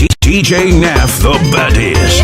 DJ Nath the baddest.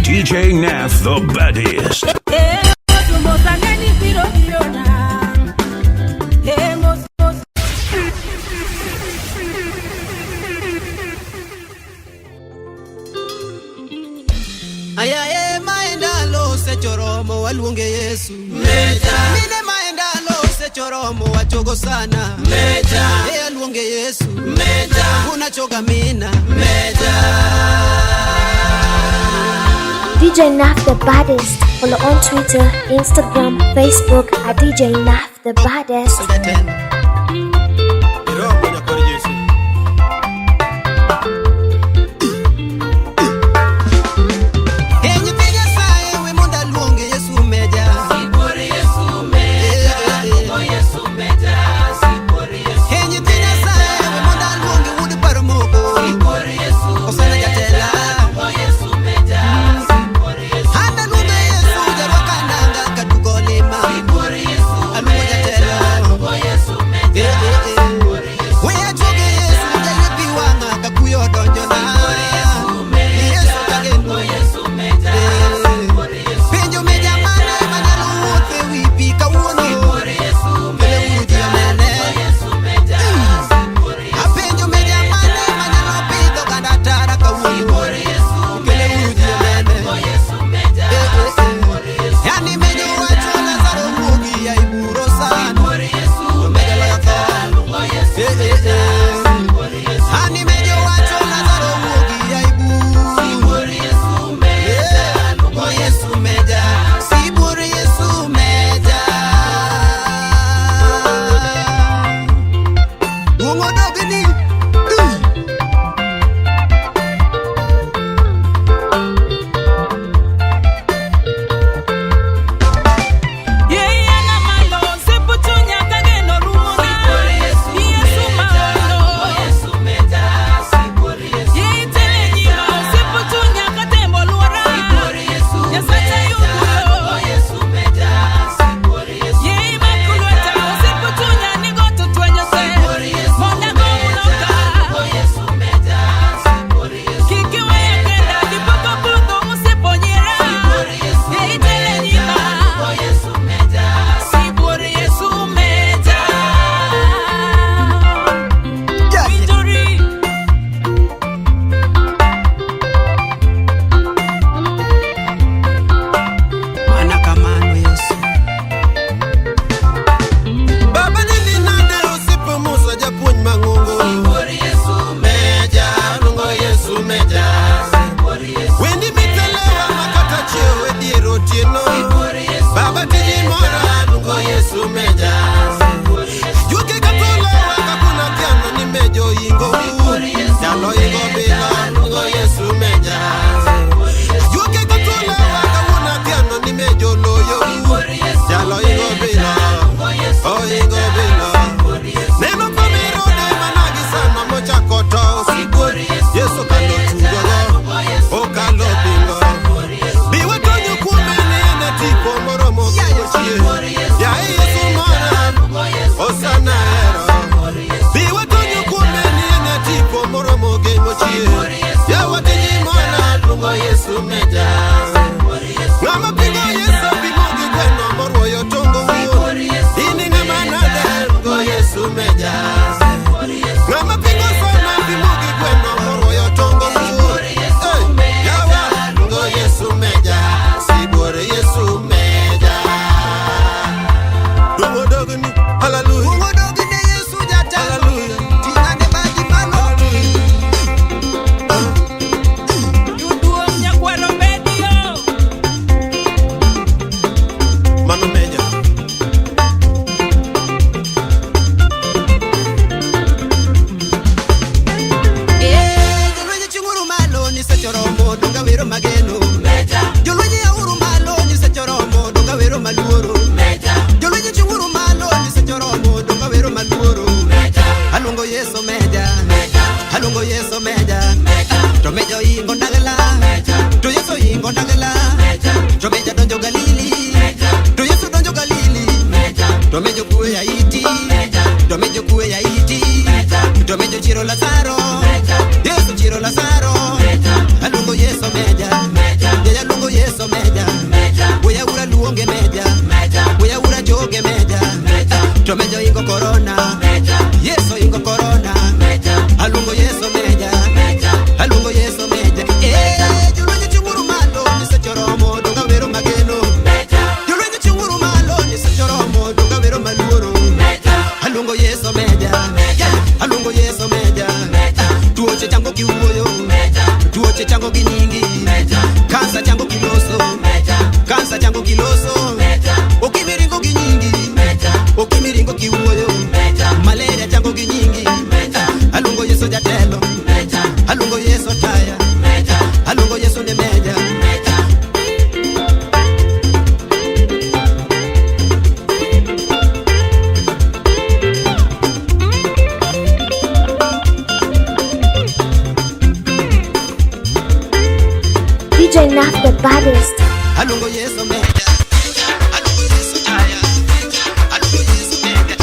DJ Nath the baddest. Ayaye maendalo se choromo walunge Yesu Meja. Mine maendalo se choromo wachogo sana Meja. Alunge Yesu Meja. Unachoga mina Meja. DJ Nath the baddest. Follow on Twitter, Instagram, Facebook at DJ Nath the baddest. Yesu Tomejo kue ya iti, tomejo kue ya iti, tomejo chiro Lazaro, Yesu chiro Lazaro, alungo Yesu meja, ya lungo Yesu meja, Uya ura luonge meja, Uya ura joge meja, tomejo ingo corona, Yesu ingo corona, alungo Yesu meja, alungo Yesu meja, julo chunguru malo, nise choromo, donga vero mageno, julo chunguru malo, nise choromo, donga vero maluoro, alungo Yesu meja, alungo Yesu meja, tuoche chango kiuoyo, tuoche chango kinyingi, kansa chango kiloso, kansa chango kiloso, okimiringo kinyingi, okimiringo kiuoyo, malaria chango kinyingi, alungo Yesu jatelo, alungo Yesu taya, alungo Yesu ne meja. DJ Naf the baddest. Alungo Yesu meja, alungo Yesu taya, alungo Yesu meja.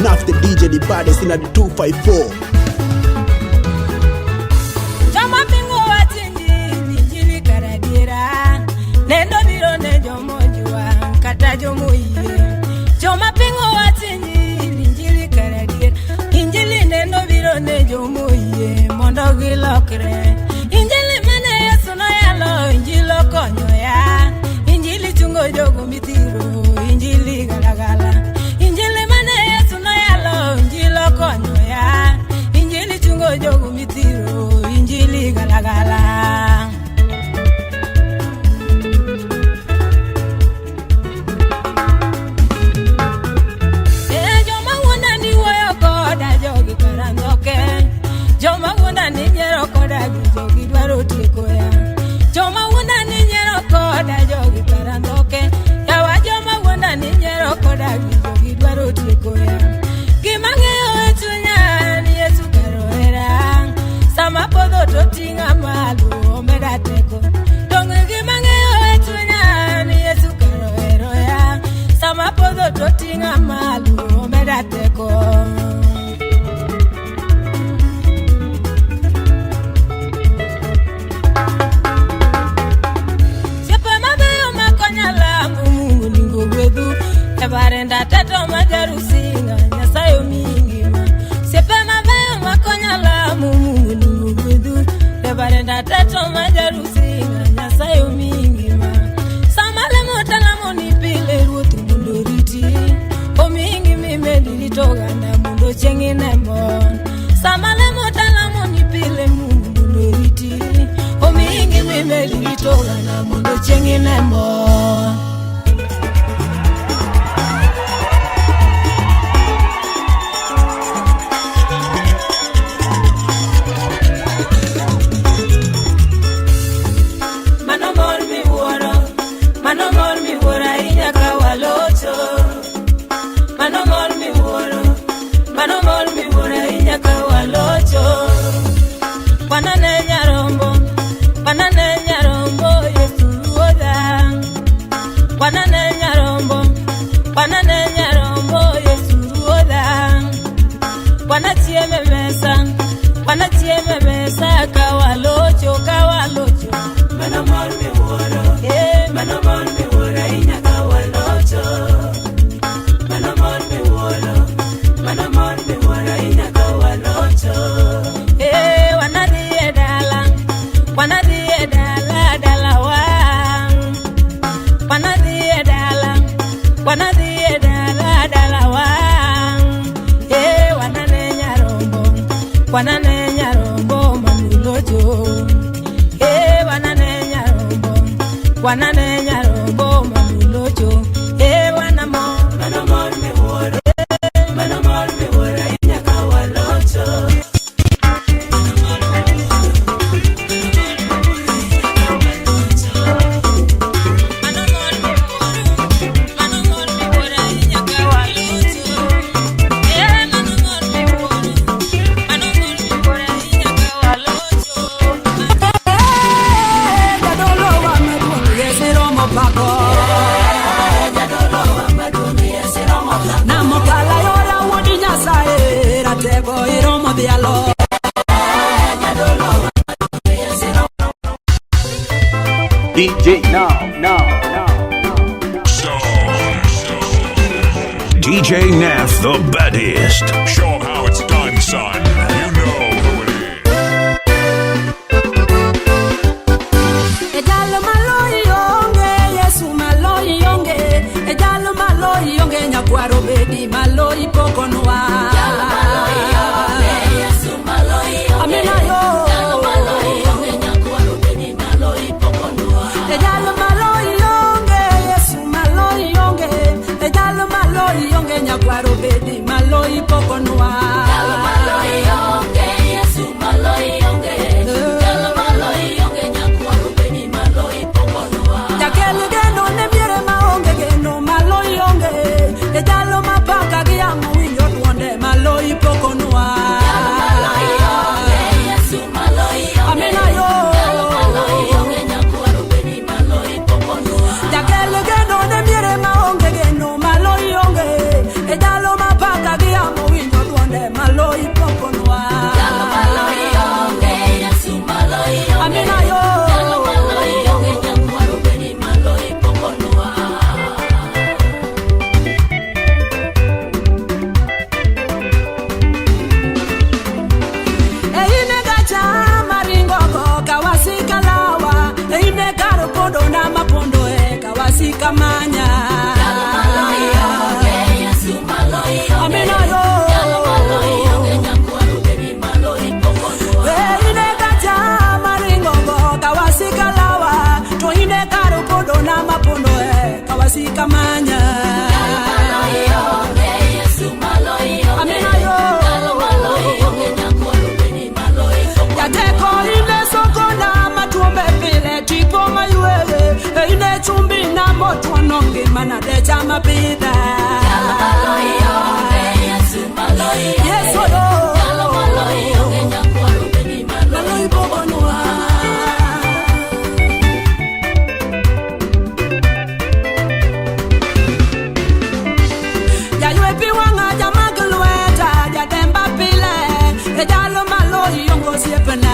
Naf the DJ, the baddest in the 254. Jama pingo watinji, nijili karadira. Nendo biro ne jomo jua, kata jomo iye. Jama pingo watinji, nijili karadira. Injili nendo biro ne jomo iye, mondo gilokre. Injili mane Yesu no yalo, injilo konyo ya. Injili chungo jogo mitiro, injili galagala. Injili mane Yesu no yalo, injilo konyo ya. Injili chungo jogo mitiro, injili galagala. Joma wunda ni woyo koda jogi karandoke. Joma wunda ni nyero koda jogi dwaro tieko ya. Joma wunda ni nyero koda jogi karandoke. Yawa joma wunda ni nyero koda jogi dwaro tieko ya. Gimang'eyo e chunya ni Yesu karohera. Sama podho to ting'a malo omeda teko. Dong' gimang'eyo e chunya ni Yesu karohero ya. Sama podho to ting'a malo omeda teko. Siepe mabeyo makonya langu Mungu ningo gwedhu. Ebarenda teto majarusinga Nyasaye omingima. Siepe mabeyo makonya lamu Mungu ningo gwedhu. Ebarenda teto majarusinga Nyasaye omingima. Samale motalamo ni pile ruoth mundo riti. Omingi mimedi litoganda mundo chengi nemon. Samale motalamo ni pile mundo riti. Omingi mimedi litoganda mundo chengi nemon. Mano mor mi wuoro ahinya ka walocho. Mano mor mi wuoro ahinya ka walocho. Wanane nyarombo Yesu ruodha. Wanane nyarombo Yesu ruodha. Wanachieme mesa ka walocho. Mano mor mi wuoro ahinya ka walocho. Mano mor mi wuoro ahinya ka walocho. Wanadhi e dala wa. Wanadhi wanane nyarombo mamulojo. Wanane nyarombo, wanane nyarombo mamulojo. Wanamo, manamo me wore, manamo me wore inyaka walojo. DJ now. DJ Nath the baddest. Show 'em how it's done, son. You know who it is. Ejalo maloi yonge, Yesu maloi yonge. Ejalo maloi yonge, nyakwaro bedi maloi pokonwa. Ejalo maloi yonge, Yesu maloi yonge. Amina yo. Ejalo maloi yonge, nyakwaro bedi maloi pokonwa. Ejalo maloi yonge, Yesu maloi yonge. Ejalo maloi yonge, nyakwaro bedi maloi pokonwa. Ejalo maloi yonge, Yesu maloi yonge. Ejalo maloi yonge, nyakwaro bedi maloi pokonwa. Jakele geno ne miere maonge geno maloi yonge. Ejalo mapaka giamu winjo duonde maloi pokonwa. Ejalo maloi yonge, Yesu maloi yonge. Amina yo. Ejalo maloi yonge, nyakwaro bedi maloi pokonwa. Jakele geno ne miere maonge geno maloi yonge. Ejalo mapaka giamu winjo duonde maloi pokonwa. Ejalo maloi yonge, Yesu maloi yonge. Amina yo. Ejalo maloi yonge, nyakwaro bedi maloi pokonwa. Eine gacha maringo go kawasika lawa. Eine karo pondo na mapondo kawasika manya. Ejalo maloi yonge, Yesu maloi yonge. Amina yo. Ejalo maloi yonge, nyakwaro bedi maloi pokonwa. Eine gacha maringo go kawasika lawa. To ine karo pondo na mapondo kawasika manya. Ejalo maloi yonge, Yesu maloi yonge. Amina yo. Ejalo maloi yonge, nyakwaro bedi maloi pokonwa. Yateko ine soko na matuombe pile tipo mayuele. Ine chumbi na moto nonge mana de chama pida. Ejalo maloi yonge, Yesu maloi yonge. Yesu yo. Ejalo maloi yonge, nyakwaro bedi maloi pokonwa. Ya yue piwanga jamaglueta ya demba pile. Ejalo maloi yongo siepena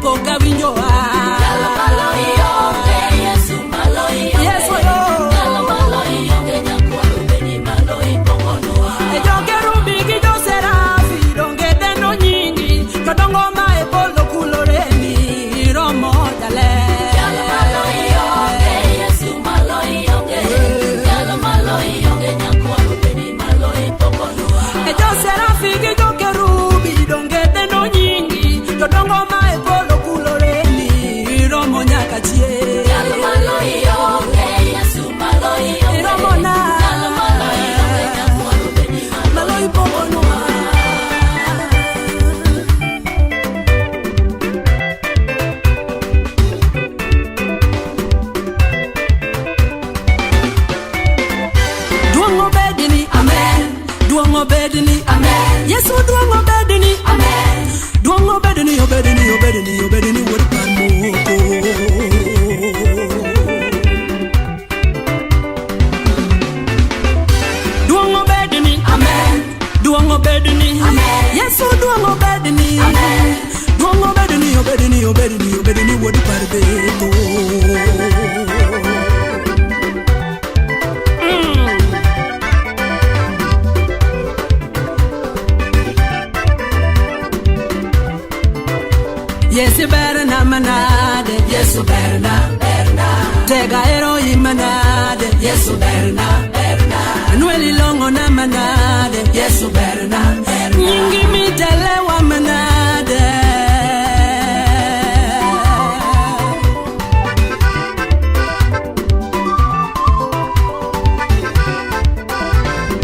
poka winjoa. Ejalo maloi yonge, Yesu maloi yonge. Yesu yo. Ejalo maloi yonge, nyakwaro bedi maloi pokonwa. Ejoke rubi gijo serafi donge deno nyingi. Kodongo mae polo kuloreni romo dale. Ejalo maloi yonge, Yesu maloi yonge. Ejalo maloi yonge, nyakwaro bedi maloi pokonwa. Ejo serafi gijo kerubi donge deno nyingi. Kodongo mae polo kuloreni romo nyakachie. Ejalo maloi yonge, Yesu maloi yonge. Romo na. Ejalo maloi yonge, nyakwaro bedi maloi pokonwa. Duongo bedini, amen. Duongo bedini, amen. Yesu duongo bedini, amen. Duongo bedini, obedini, obedini, obedini, word parmoko. Duongo bedini, amen. Duongo bedini, amen. Yesu duongo bedini, amen. Duongo bedini, obedini, obedini, obedini, word parmoko. Yesu berna manade, Yesu berna, berna. Tega ero imanade, Yesu berna, berna. longo na manade Yesu berna Nyingi mitelewa manade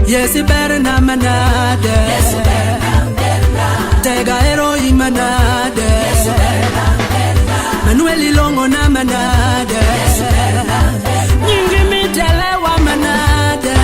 Yes, berna manade. Tega ero imanade. Manueli longo na manade. Nyingi mitele wa manade.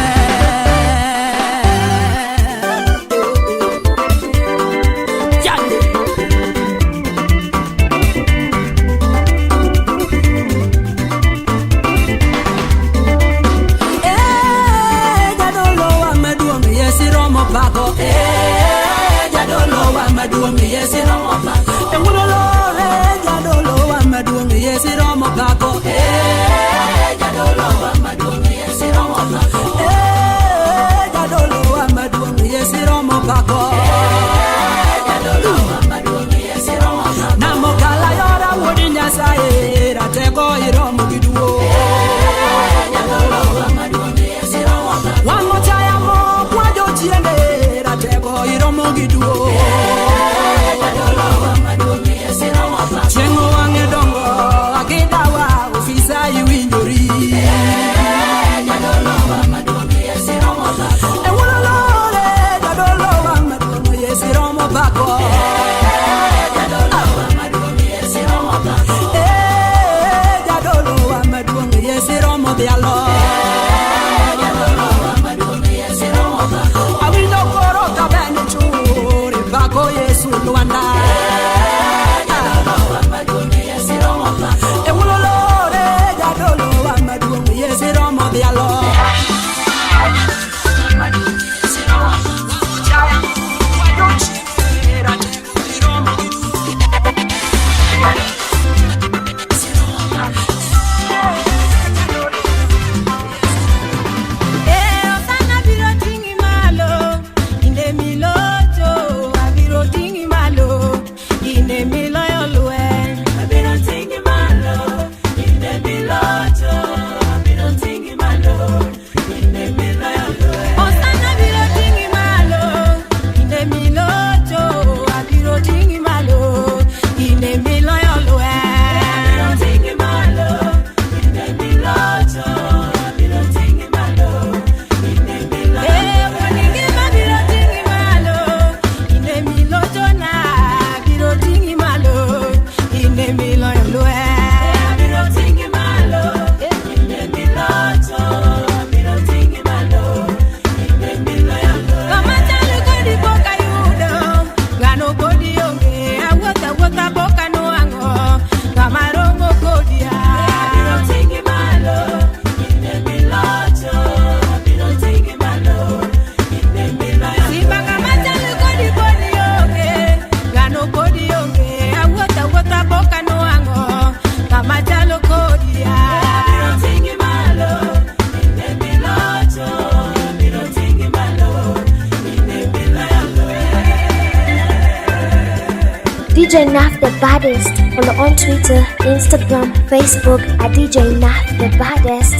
DJ Naf the Baddest. Follow on Twitter, Instagram, Facebook at DJ Naf the Baddest.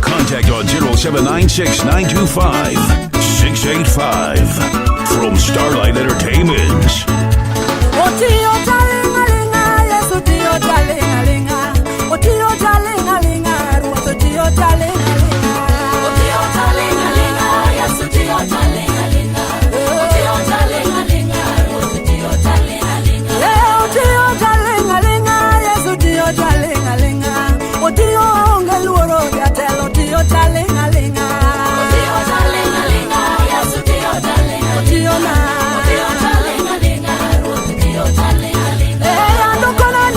Contact on 0796-925-685 from Starlight Entertainment. Hey, I'm not gonna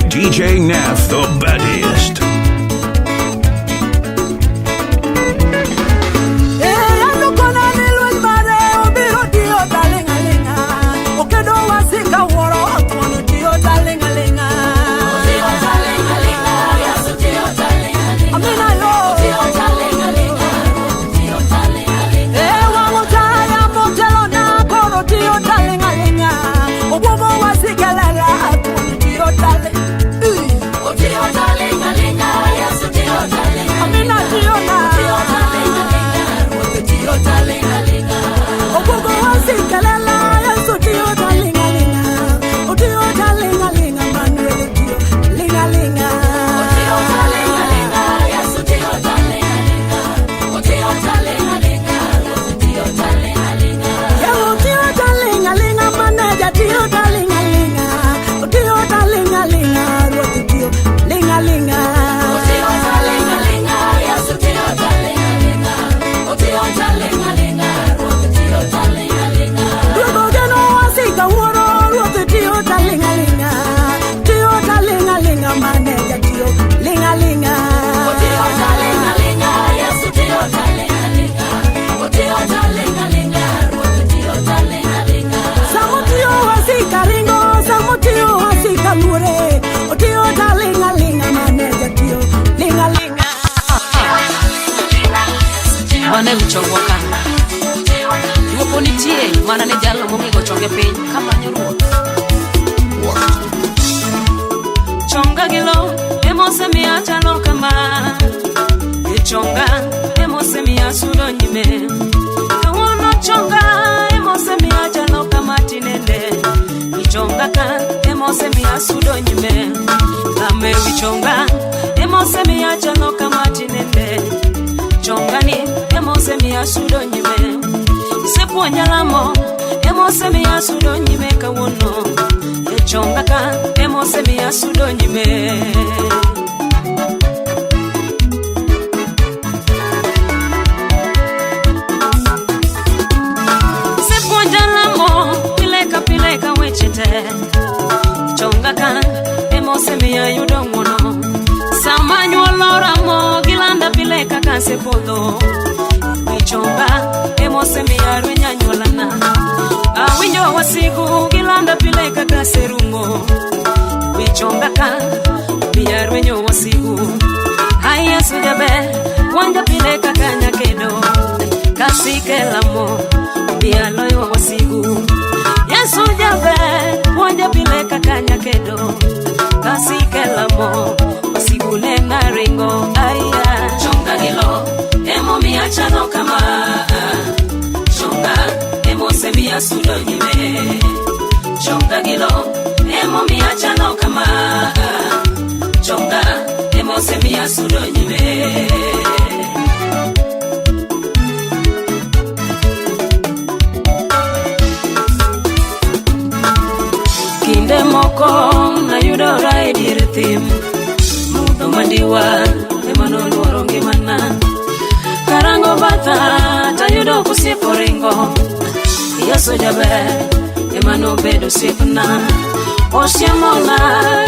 DJ Nath, the baddest. Wane uchongwa kana Yupo ni tie Mana ni jalo mungigo chonge piny Kama nyuruo Chonga gilo Emo se miacha no kama Chonga Emo se miacha sudo nyime Kawono chonga Emo se miacha no kama tinende Chonga ka Emo se miacha sudo nyime Ame wichonga Emo se miacha no kama tinende Chongani, emose mi asudo nyime Sepo nyalamo, emose mi asudo nyime kawono Chongaka, emose mi asudo nyime Sepo nyalamo, pileka wechete Chongaka, emose mi ayudo ngono Samanyo loramo gilanda pileka kanse podo Michonga emose miaru nyanyolana Awinyo wasigu gilanda pileka kanse rumo Michonga ka miaru nyo wasigu Haya sujabe wanja pileka kanya kedo Kasike lamo mialoyo wasigu Yesu jabe wanja pileka kanya kedo Kasike lamo Sigule na ringo aya Chonga gilo Emo miacha no kama Chonga Emo se miya sudo nyime Chonga gilo Emo miacha no kama Chonga Emo se miya sudo nyime Kinde moko na yudo raidi rithim Mandiwa, emano luoro ngimana Karango bata, tayudo kusiepo ringo Yesu jaber, emano bedo sipna Osiamona,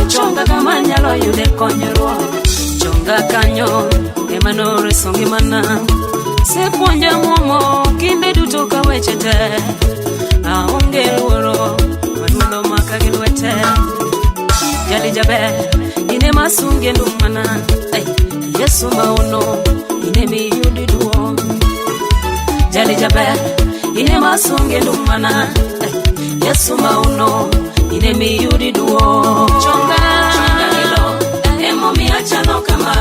chonga kama nyalo yude konyro Chonga kanyo, emano reso ngimana Sepuonja momo, kinde duto kawechete Aonge luoro, manulo makagilwete Jali jaber Ine masunge ndumana Yesu maono Ine miyudi duo Jali jabe Ine masunge ndumana Yesu maono Ine miyudi duo Chonga Hilo Emo miacha no kama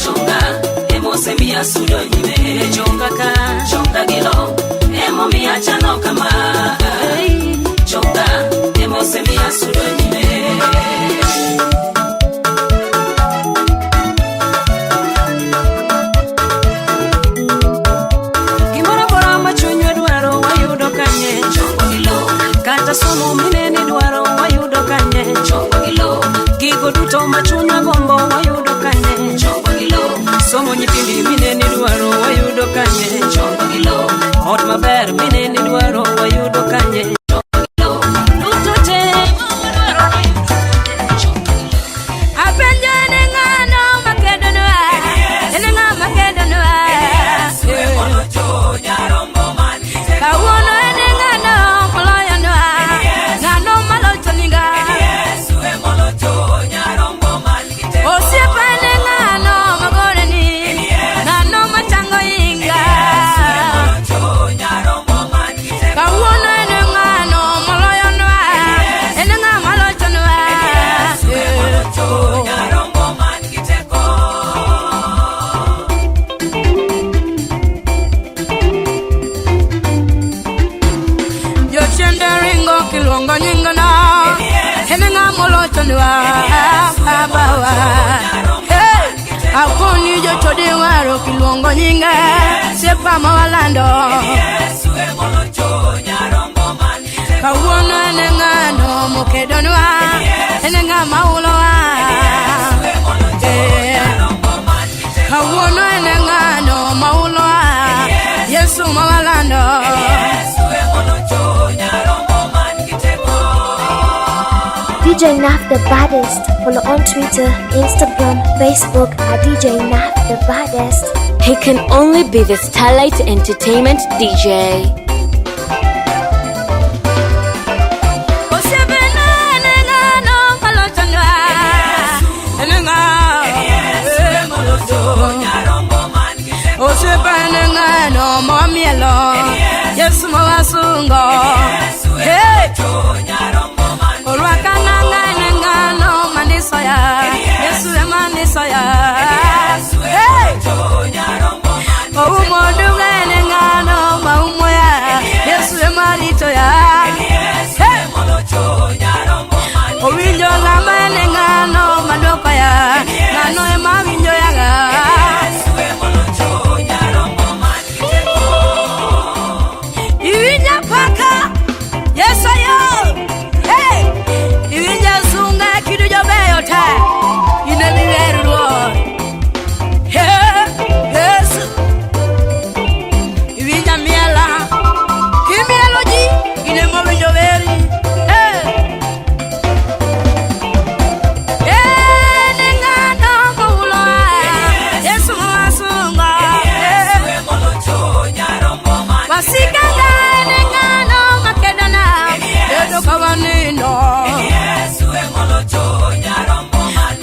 Chonga Emo se miya sudo nyime Chonga ka Chonga gilo Emo miacha no kama Chonga Emo se miya sudo nyime Somo minene dwaro wayudo kanye Chongo gilo Gigo duto machunya gombo wayudo kanye Chongo gilo Somo nyitindi minene dwaro wayudo kanye Chongo gilo Hot maber minene dwaro wayudo kanye Chongo gilo ringo kilongo nyingana henenga molo chonwa bawa hey akoni jo chodi waro kilongo nyinga sepa mawalando kawona nenga no mokedonwa henenga maulo kawona nenga no maulo Yesu mawalando DJ Naf the Baddest. Follow on Twitter, Instagram, Facebook at DJ Naf the Baddest. He can only be the Starlight Entertainment DJ. No mamielo Yesu mawasungo hey Olwakanga ngano manisoya Yesu manisoya hey Omoduga ngano maumoya Yesu maritoya hey Owinjo lamba ngano madokoya ngano emavinjo yaga Yes, I am. Hey, you just soon like you do your best time. You never read Lord. Yes. You will not me alone. Give me a logic in a moment of very.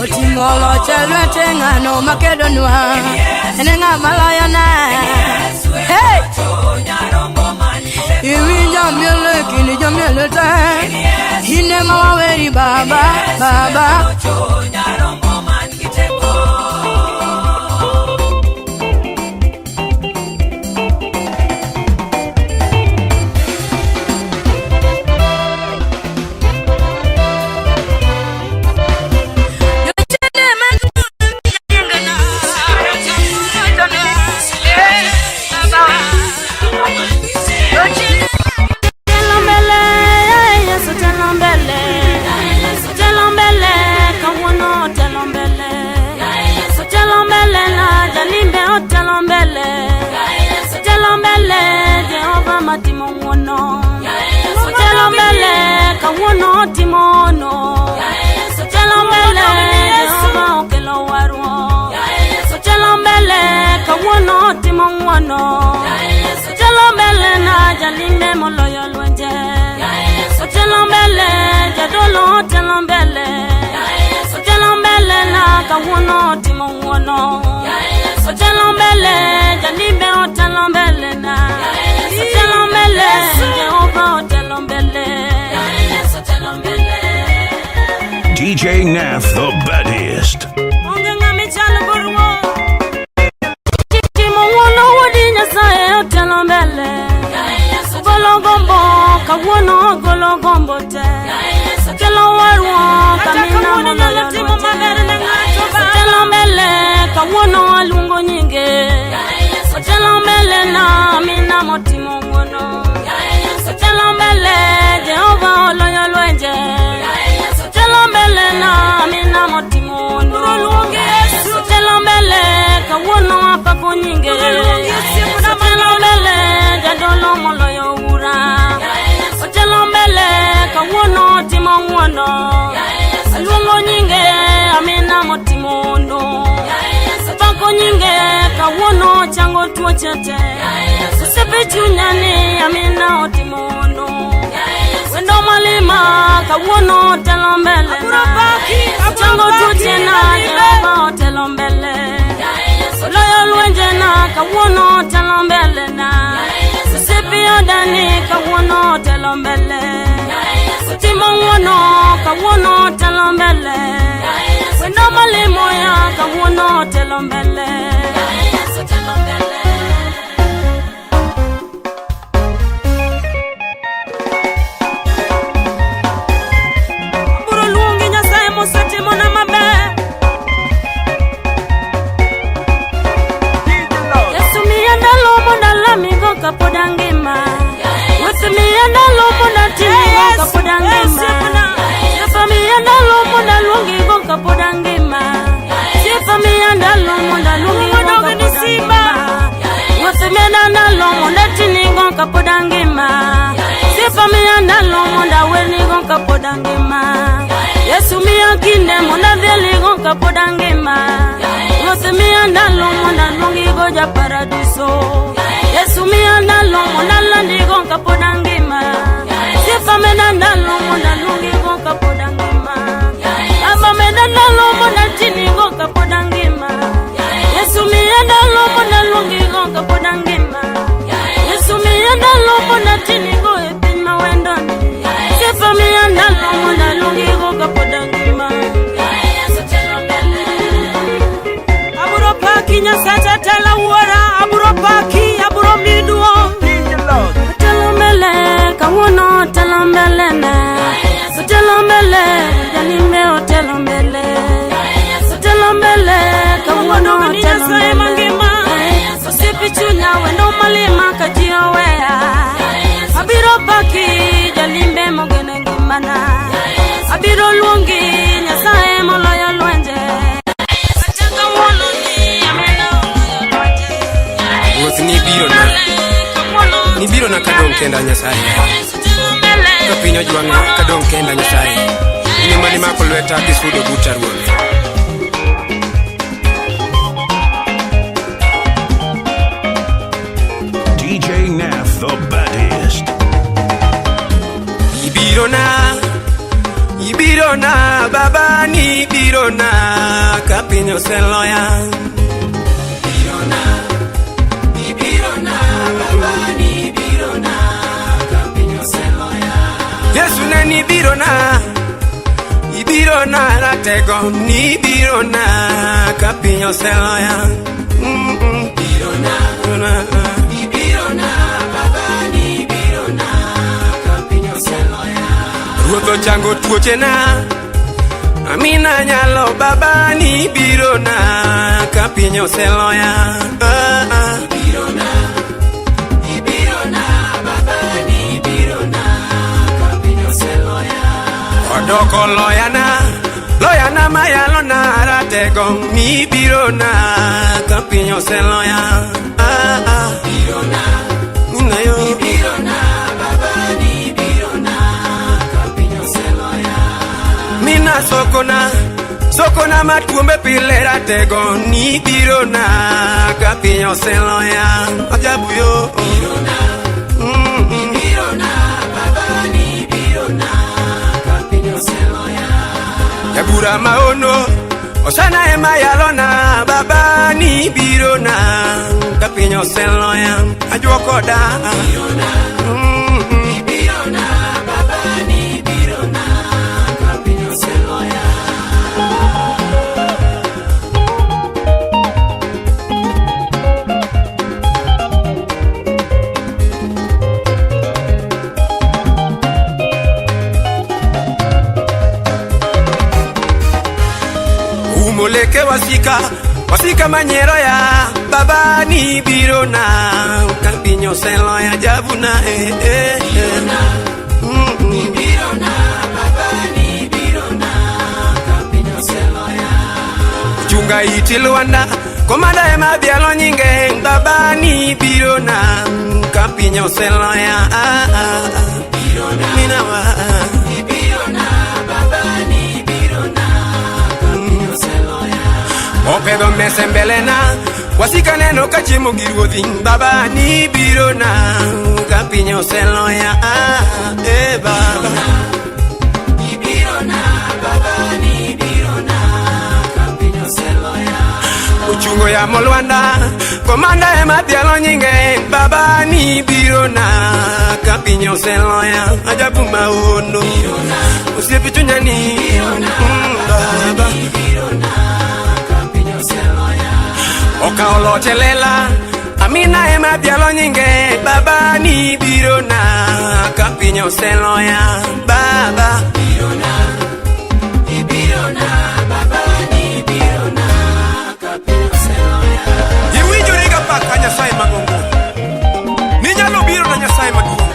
Otingolo chelwete ngano makedonwa enenga malayana hey iwinja miele kini jamiele ta hine mawaweri baba DJ Naf the Baddest. Chango tuochete Sepechunyani amina otimono Wendo malima kawono telombele Chango tuochena yaba otelombele Loyo luenjena kawono telombele na Sepio dani kawono telombele Timo wono kawono telombele Wendo malimo ya kawono telombele ndalo mona tini kapodangema Sefamia ndalo mona lungi go kapodangema Sefamia ndalo mona lungi go kapodangema Wasemena ndalo mona tini go kapodangema Sefamia ndalo mona weni go kapodangema Yesu miya kinde mona veli go kapodangema Wasemia ndalo mona lungi go ja paradiso Yesu miya ndalo mona landi go kapodangema Sefamia ndalo mona lungi go kapodangema Abamena ndalo mona tini go kapodangema Yesu miya ndalo mona lungi go kapodangema Yesu miya ndalo mona tini go epima wendoni Sefamia ndalo mona lungi go kapodangema Aburo paki nyasacha tela uora Aburo paki, aburo miduo Telomele, kawono telomele ne Telomele, janime o telomele Telomele, kawono telomele Sipichunya wendo malima kajio wea Abiro paki, janime mogene gimana Abiro luongi, nyasae moloyo luenje Achaka wono ni, amena luenje Wuoth ni biro na kadong kenda nyasaye Kapinyo jwang'a kadong kenda nyasaye Ini mani mako lweta kisudo buta ruoth DJ Naf the baddest. Ibiro na baba ni ibiro na kapinyo seloya Yesu ne ni biro na ratego ni biro na kapinyo seloya Biro na baba ni biro na kapinyo seloya Ruotho chango tuoche na Amina nyalo baba ni biro na kapinyo seloya Biro na Odoko loyana mayalo na ratego mi biro na kapinyo seloya biro na unayo biro na baba ni biro na kapinyo seloya mina sokona matuombe pile ratego ni biro na kapinyo seloya ajabu yo biro na biro na baba ni biro na Ebura maono Osana ema yalona Baba ni biro na Kapinyo seloya Ajuoko da Biro na Baba ni biro na Kapinyo seloya Umoleke wasika manyero ya Baba ni biro na Kapinyo seloya jabuna Biro na Baba ni biro na Kapinyo seloya Chunga iti Luanda Komanda ema bialo nyinge Baba ni biro na Kapinyo seloya Biro na Minawa Biro na Baba ni biro na Kapinyo seloya Opedo mesembelena Wasika neno kachimu giruodhi Baba ni biro na Kapinyo seloya Baba ni biro na Baba ni biro na Kapinyo seloya Uchungo ya molwanda Komanda ema dialo nyinge Baba ni biro na Kapinyo seloya Ajabu maono Usipichunya ni Baba Okaolo telela Amina ema dialo nyinge Baba ni biro na Kapinyo seloya Baba biro na Baba ni biro na Kapinyo seloya Iwinjo riga paka nyasaye magongo Ninyalo biro na nyasaye magongo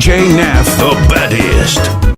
DJ Nath the baddest.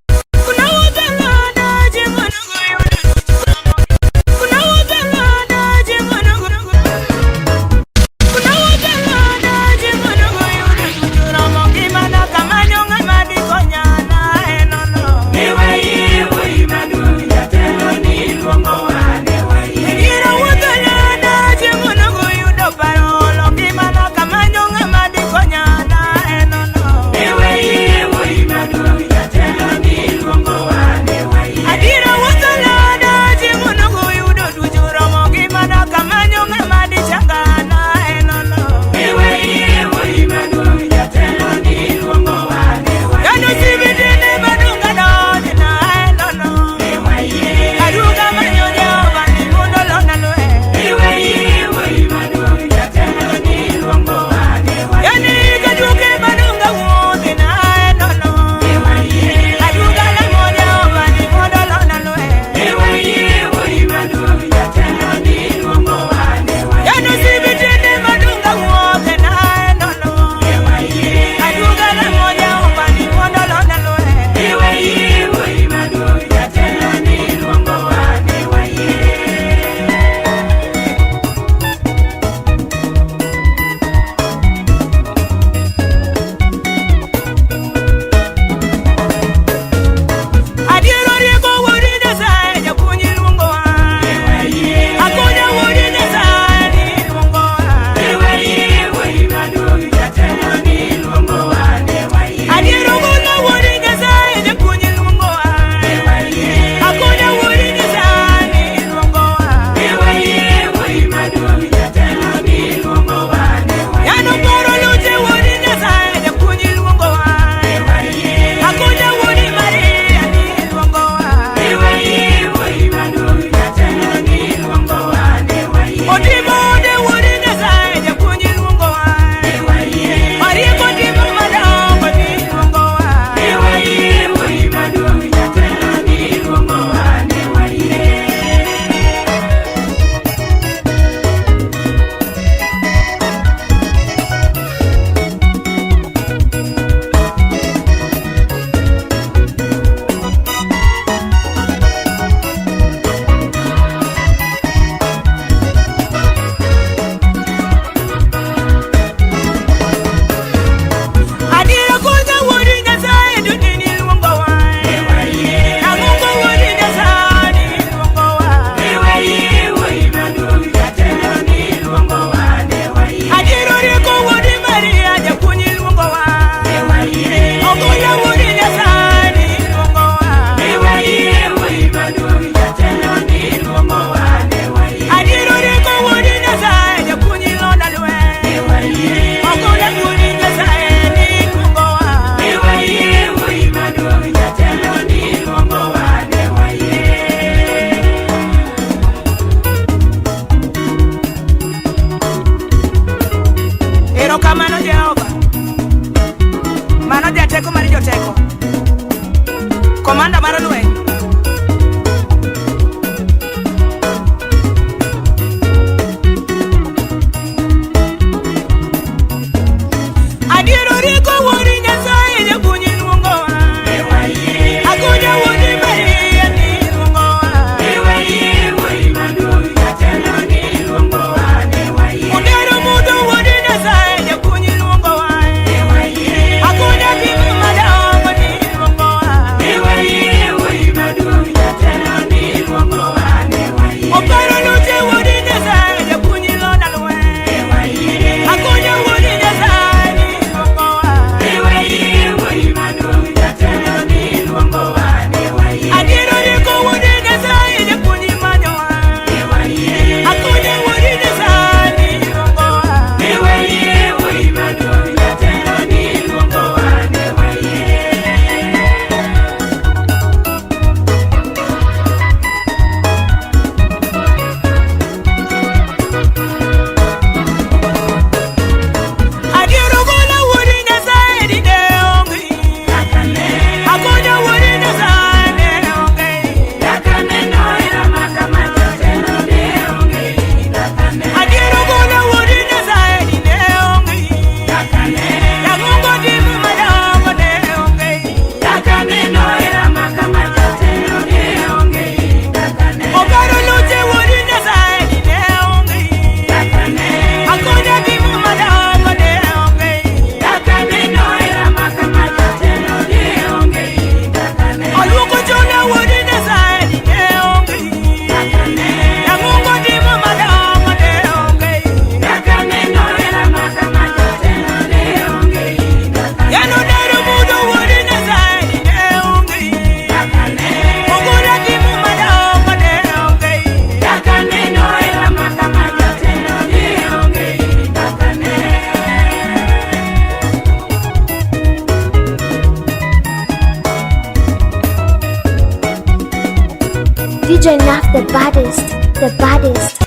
DJ Naf the baddest, the baddest.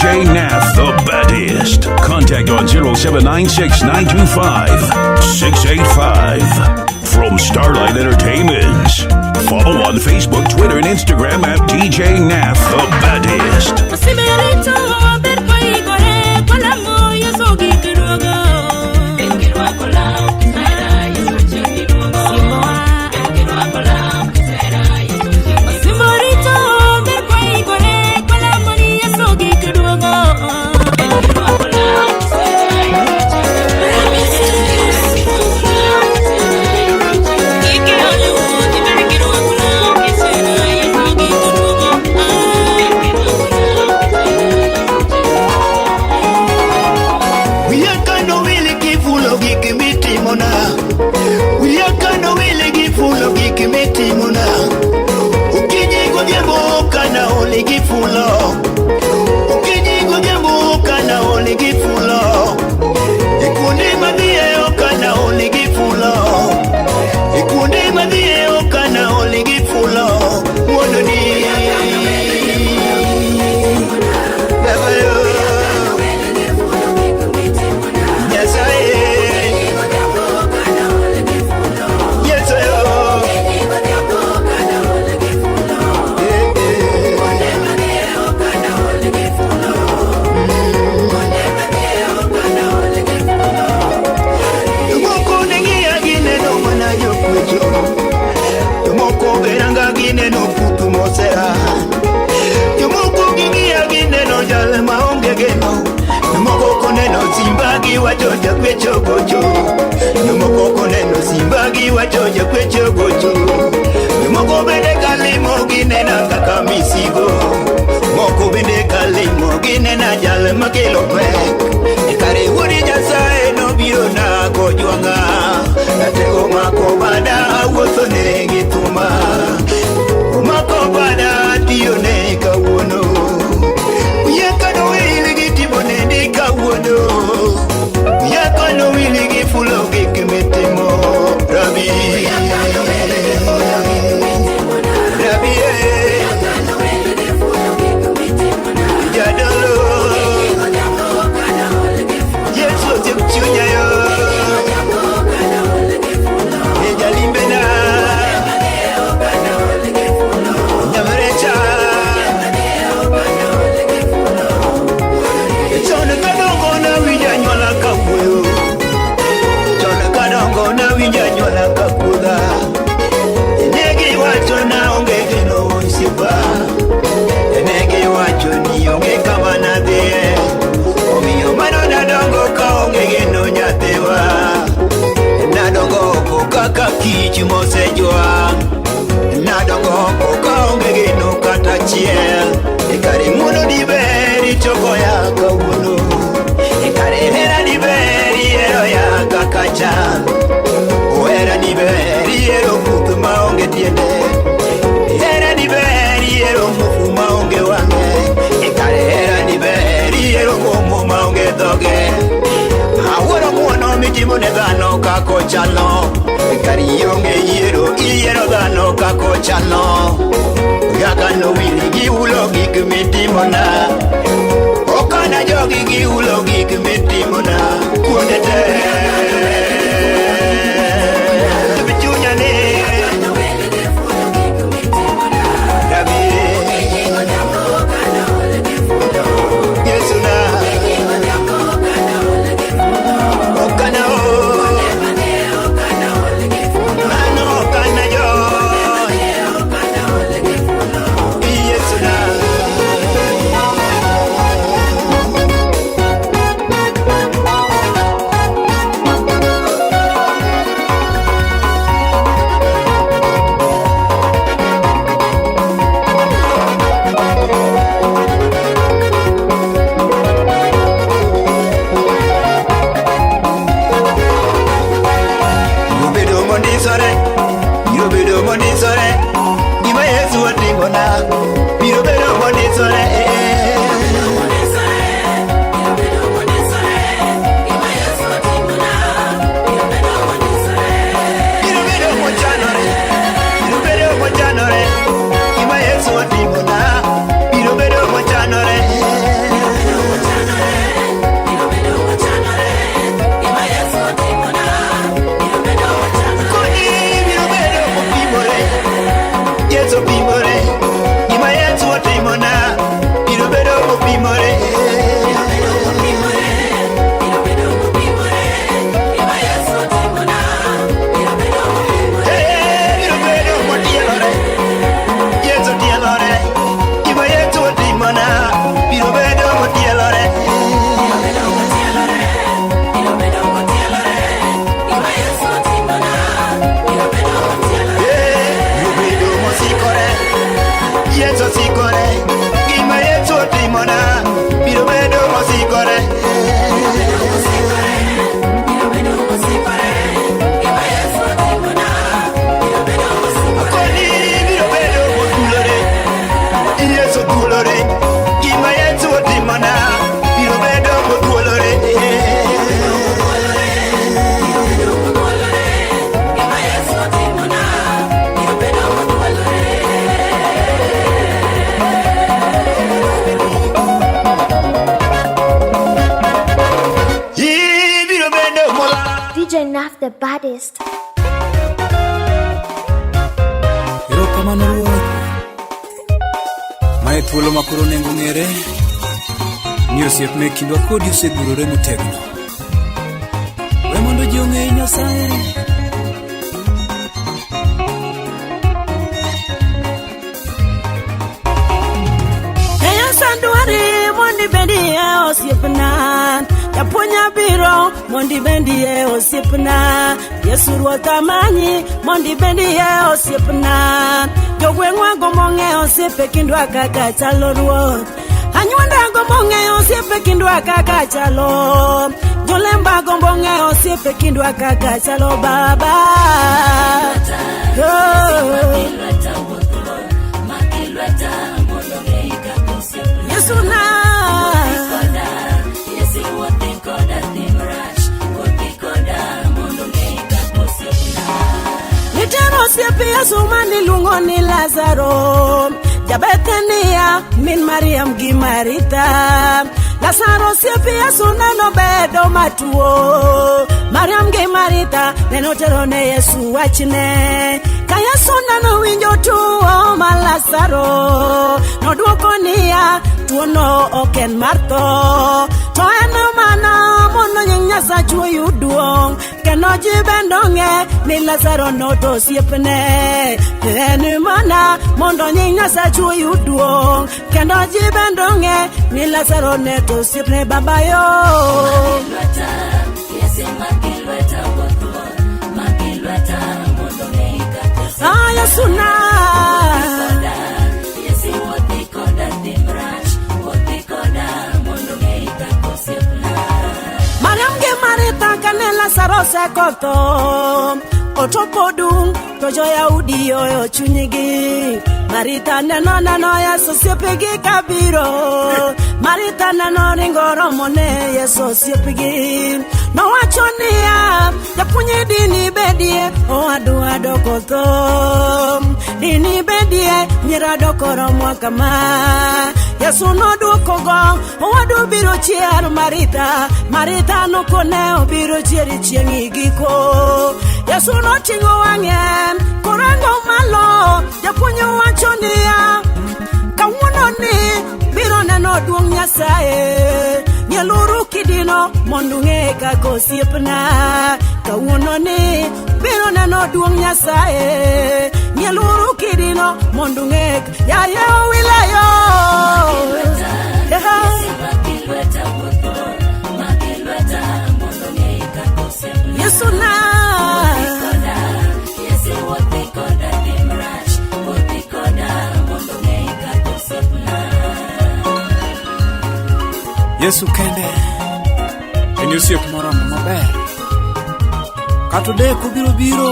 DJ Naf the baddest. Contact on 0796 925 685 from Starlight Entertainment. Follow on Facebook, Twitter, and Instagram at DJ Naf the Baddest. Wachoja kwecho gocho Numoko koneno simbagi wachoja kwecho gocho Numoko bende kalimo ginena kaka misigo Moko bende kalimo ginena jal makelo pek Ekare wudi nyasaye no biro na kojwanga Natego mako bada awuotho ne gituma Mako bada tiyo ne kawuono Uyekano wili gitimo ne di kawuono Yakano wili gifulo gikimitimo Rabi Rabi Jadolo Yesu zipchunya yo Ejalimbena Namarecha Chona kadongo na wijanyola kapuyo Chona kadongo na wijanyola kapuda Negi wacho na onge gino onsipa Negi wacho ni onge kama nadie Omiyo mano nadongo ka onge gino nyatewa Nadongo ko kaka kich mosejwa Nadongo ko ka onge gino kata chiel Ekari muno di beri choko ya kawuono Ekare hera di beri ero ya kakacha Hera di beri ero kutu maonge tiende Hera di beri ero mufu maonge wange Ekare hera di beri ero komo maonge doge Aworo muono mitimo ne dhano kako chalo Ekari yonge iero dhano kako chalo Gaka no wili gi ulo gik mitimona Okana jogi gi ulo gik mitimona Kuonde te Bichunya ne Rabi Yesu na Okana o Mano okana jo Yesu na DJ Naf the baddest. Ero kamano ruoth. Mae thuolo makoro nengo ng'ere ni osiep me kindwa kodi osegurore motegno. We mondo ji ong'e Nyasaye. Mondi bendi e osiepna Japunya biro mondi bendi e osiepna Yesu ruota manyi mondi bendi e osiepna Jogwengwa gomong'e osiepe kindwa kaka chalo ruoth Anyuanda gomong'e osiepe kindwa kaka chalo Jolemba gomong'e osiepe kindwa kaka chalo baba Yesu na Nitero siepi Yesu mani lungo ni Lazaro Jabethania min Mariam gi Marita Lazaro siepi Yesu neno bedo matuo Mariam gi Marita neno tero ne Yesu wachne Ka Yesu neno winjo tuo ma Lazaro Noduoko niya tuo no oken marto To eno mana mono nying Nyasacho yuduong Keno jibendonge ni Lazaro no to siepne Eno mana mono nying Nyasacho yuduong Keno jibendonge ni Lazaro ne to siepne baba yo Yesu na Mariam ge Marita kane Lazaro sekoto Otopodung to jo Yahudi oyo chunyigi Marita neno Yesu siepigi kabiro Marita neno ringoro mone Yesu siepigi No wachonia Japunye dini bedie O adu koto Dini bedie Nyirado koro mwakama Yesu no duoko gong O adu biro chier Marita no kone o biro chieri chiengi giko Yesu no tingo wangem Korango malo Japunye wachonia Kawuno ni Biro neno duong Nyasaye Nyeluru kidino mondunge kako siepna Kawuno ni biro neno duong Nyasaye Nyeluru kidino mondunge ya wilayo Yesu na Yesu kende En osiep moro maber Kato deko biro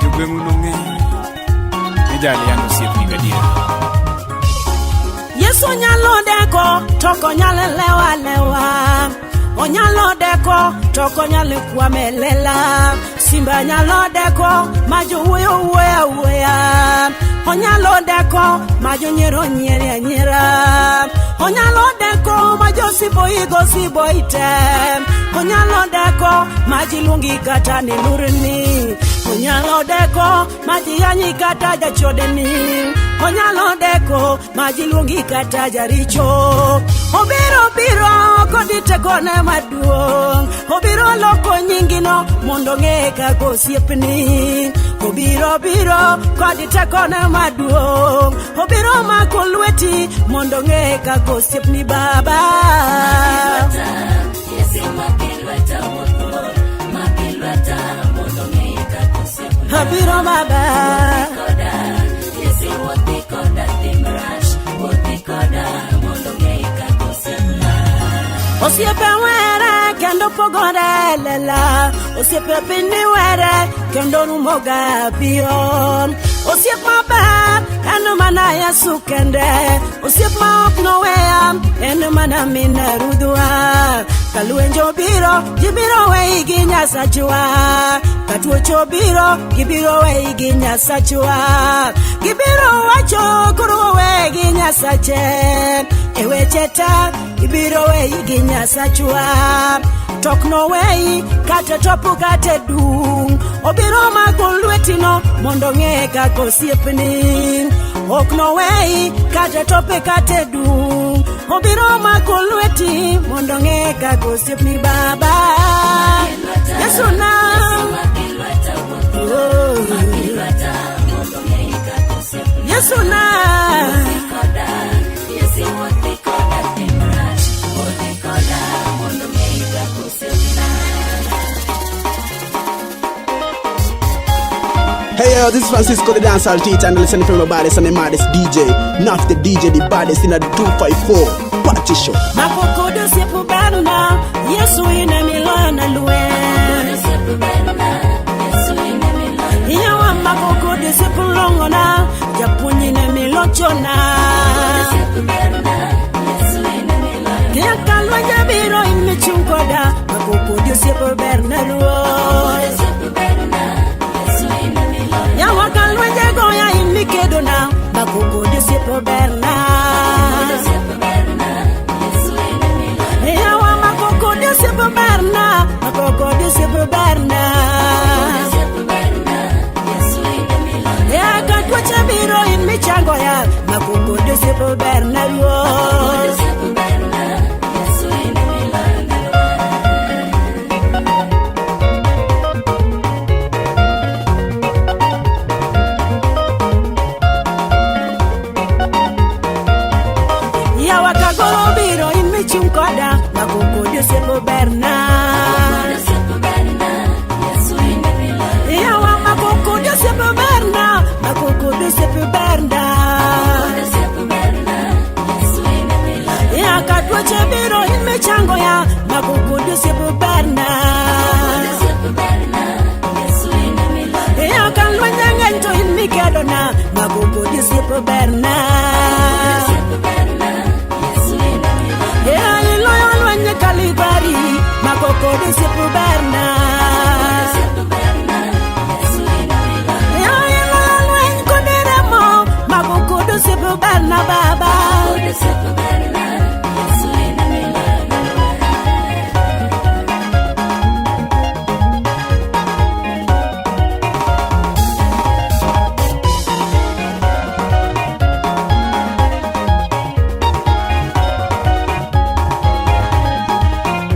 Jogweng'u nong'e Ni jali an osiep ni gadiera Yesu nyalo deko Toko nyale lewa Onyalo deko Toko nyale kwame lela Simba nyalo deko Majo uya Onyalo deko Majo nyera Onyalo deko Majo sibo ite Onyalo deko Maji lungi kata ni lurini Onyalo deko Maji yanyi kata jachodeni Onyalo deko Maji lungi kata jaricho Obiro Kodite kone maduong Obiro loko nyingino Mondo ng'e kako siepni Obiro Kodite kone maduong Obiro mako lweti Mondo ng'e kako siepni baba Obiro baba Osiepe were kendo pogore lela Osiepe pindi were kendo numoga biro Osiep maber eno mana Yesu kende Osiep ma ok nowea eno mana mina rudhwa Kaluenjo biro gibiro wei gi Nyasachwa Katuocho biro gibiro wei gi Nyasachwa Gibiro wacho kuro wei gi Nyasache Ewecheta ibiro wei gi Nyasachwa tok no way kata topu kata dung obiro mako lwetino mondo ng'e kaka osiepni ok no way kata tope kata dung obiro mako lweti mondo ng'e kaka osiepni baba Yesu na Yesu na Hey yo, this is Francisco the dancehall teacher and listening from the baddest and the maddest DJ. Not the DJ, the baddest in the 254 party show. Makokodo sepu baruna, Yesu ina milona luwe. Iyawa makokodo sepu longona, Japunyi na milochona. Kia kalwa jabiro imichunkoda, makokodo sepu berna luwe. Ya wakalwe jego ya imikedo na Bakoko de sepo berna Ya wa makoko de sepo berna Makoko de sepo berna Ya kakwa chabiro imichango ya Makoko de sepo berna Chunkoda, Makoko de sepo berna. Yawa Makoko de sepo berna, Makoko de sepo berna. Ya katwa chabiro imechango ya, Makoko de sepo berna. Ya kalwa nyanganto imikedo na, Makoko de sepo berna. Yeah, you loyal when you Calibari, Makoko de sepu berna. Yeah, you loyal when Koderemo, Makoko de sepu berna baba.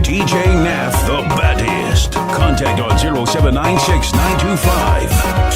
DJ Nath, the baddest. Contact on 0796 925